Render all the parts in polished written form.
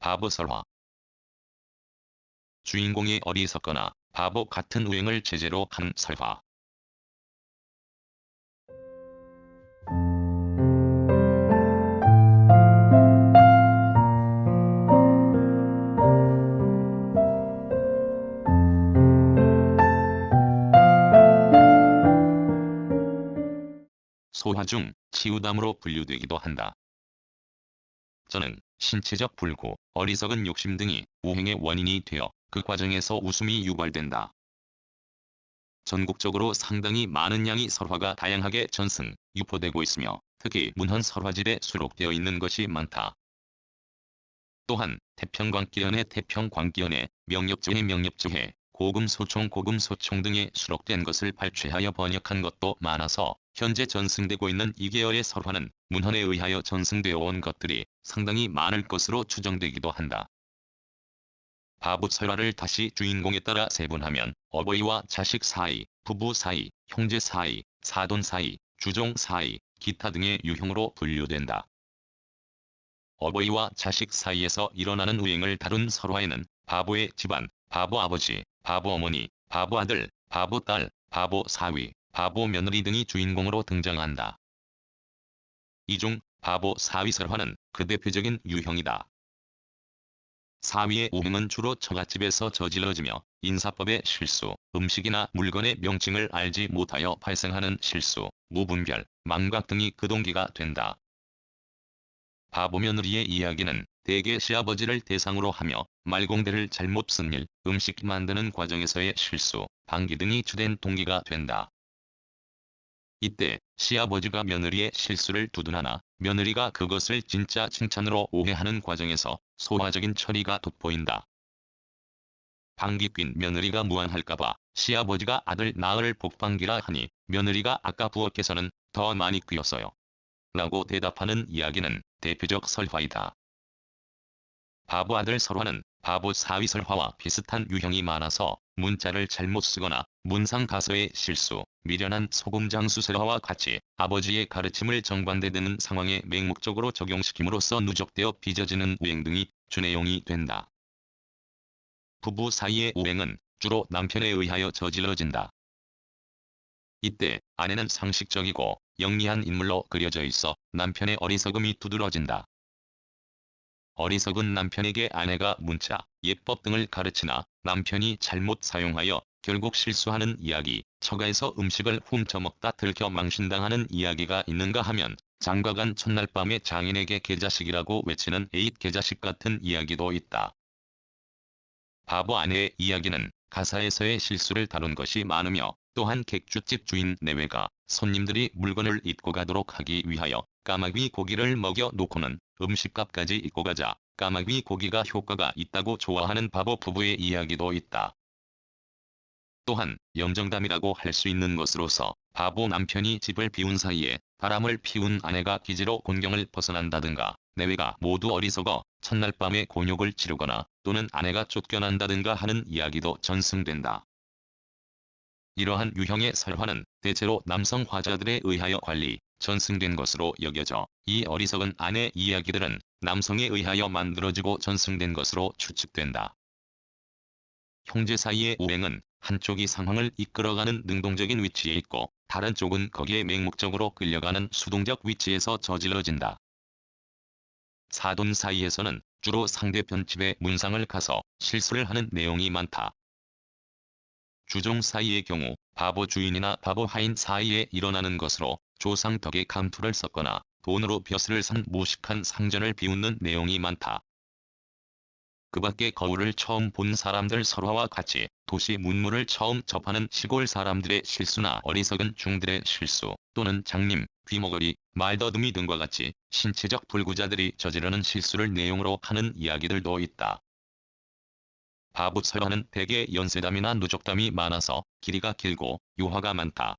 바보 설화. 주인공이 어리석거나 바보 같은 우행을 제재로 한 설화. 소화 중 치유담으로 분류되기도 한다. 저는 신체적 불구, 어리석은 욕심 등이 우행의 원인이 되어 그 과정에서 웃음이 유발된다. 전국적으로 상당히 많은 양의 설화가 다양하게 전승, 유포되고 있으며 특히 문헌 설화집에 수록되어 있는 것이 많다. 또한 태평광기연의 태평광기연에 명엽조의 명엽조에 고금소총 고금소총 등에 수록된 것을 발췌하여 번역한 것도 많아서 현재 전승되고 있는 이 계열의 설화는 문헌에 의하여 전승되어 온 것들이 상당히 많을 것으로 추정되기도 한다. 바보 설화를 다시 주인공에 따라 세분하면 어버이와 자식 사이, 부부 사이, 형제 사이, 사돈 사이, 주종 사이, 기타 등의 유형으로 분류된다. 어버이와 자식 사이에서 일어나는 우행을 다룬 설화에는 바보의 집안, 바보 아버지, 바보 어머니, 바보 아들, 바보 딸, 바보 사위, 바보 며느리 등이 주인공으로 등장한다. 이 중 바보 사위 설화는 그 대표적인 유형이다. 사위의 우행은 주로 처갓집에서 저질러지며 인사법의 실수, 음식이나 물건의 명칭을 알지 못하여 발생하는 실수, 무분별, 망각 등이 그 동기가 된다. 바보 며느리의 이야기는 대개 시아버지를 대상으로 하며 말공대를 잘못 쓴 일, 음식 만드는 과정에서의 실수, 방기 등이 주된 동기가 된다. 이때 시아버지가 며느리의 실수를 두둔하나 며느리가 그것을 진짜 칭찬으로 오해하는 과정에서 소화적인 처리가 돋보인다. 방귀 뀐 며느리가 무안할까봐 시아버지가 아들 나을 복방기라 하니 며느리가 아까 부엌에서는 더 많이 뀌었어요 라고 대답하는 이야기는 대표적 설화이다. 바보 아들 설화는 바보 사위 설화와 비슷한 유형이 많아서 문자를 잘못 쓰거나 문상 가서의 실수, 미련한 소금장수 설화와 같이 아버지의 가르침을 정반대되는 상황에 맹목적으로 적용시킴으로써 누적되어 빚어지는 우행 등이 주내용이 된다. 부부 사이의 우행은 주로 남편에 의하여 저질러진다. 이때 아내는 상식적이고 영리한 인물로 그려져 있어 남편의 어리석음이 두드러진다. 어리석은 남편에게 아내가 문자, 예법 등을 가르치나 남편이 잘못 사용하여 결국 실수하는 이야기, 처가에서 음식을 훔쳐먹다 들켜 망신당하는 이야기가 있는가 하면 장가간 첫날 밤에 장인에게 개자식이라고 외치는 에잇 개자식 같은 이야기도 있다. 바보 아내의 이야기는 가사에서의 실수를 다룬 것이 많으며 또한 객주집 주인 내외가 손님들이 물건을 잊고 가도록 하기 위하여 까마귀 고기를 먹여 놓고는 음식값까지 잊고 가자 까마귀 고기가 효과가 있다고 좋아하는 바보 부부의 이야기도 있다. 또한 염정담이라고 할 수 있는 것으로서 바보 남편이 집을 비운 사이에 바람을 피운 아내가 기지로 곤경을 벗어난다든가 내외가 모두 어리석어 첫날 밤에 곤욕을 치르거나 또는 아내가 쫓겨난다든가 하는 이야기도 전승된다. 이러한 유형의 설화는 대체로 남성 화자들에 의하여 관리, 전승된 것으로 여겨져 이 어리석은 아내 이야기들은 남성에 의하여 만들어지고 전승된 것으로 추측된다. 형제 사이의 우행은 한쪽이 상황을 이끌어가는 능동적인 위치에 있고 다른 쪽은 거기에 맹목적으로 끌려가는 수동적 위치에서 저질러진다. 사돈 사이에서는 주로 상대편 집에 문상을 가서 실수를 하는 내용이 많다. 주종 사이의 경우 바보 주인이나 바보 하인 사이에 일어나는 것으로 조상 덕에 감투를 썼거나 돈으로 벼슬을 산 무식한 상전을 비웃는 내용이 많다. 그 밖에 거울을 처음 본 사람들 설화와 같이 도시 문물을 처음 접하는 시골 사람들의 실수나 어리석은 중들의 실수 또는 장님, 귀머거리, 말더듬이 등과 같이 신체적 불구자들이 저지르는 실수를 내용으로 하는 이야기들도 있다. 바보 설화는 대개 연쇄담이나 누적담이 많아서 길이가 길고 유화가 많다.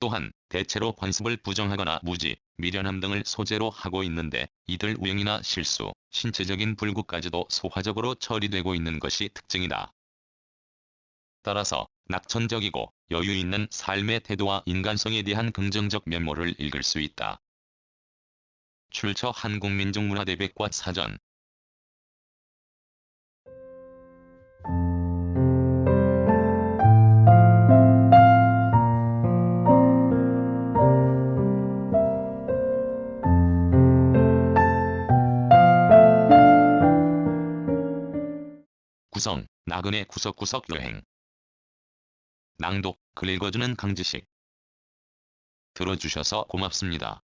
또한 대체로 관습을 부정하거나 무지, 미련함 등을 소재로 하고 있는데 이들 우영이나 실수, 신체적인 불구까지도 소화적으로 처리되고 있는 것이 특징이다. 따라서 낙천적이고 여유 있는 삶의 태도와 인간성에 대한 긍정적 면모를 읽을 수 있다. 출처 한국민족문화대백과 사전 구성, 나그네 구석구석 여행. 낭독, 글 읽어주는 강지식. 들어주셔서 고맙습니다.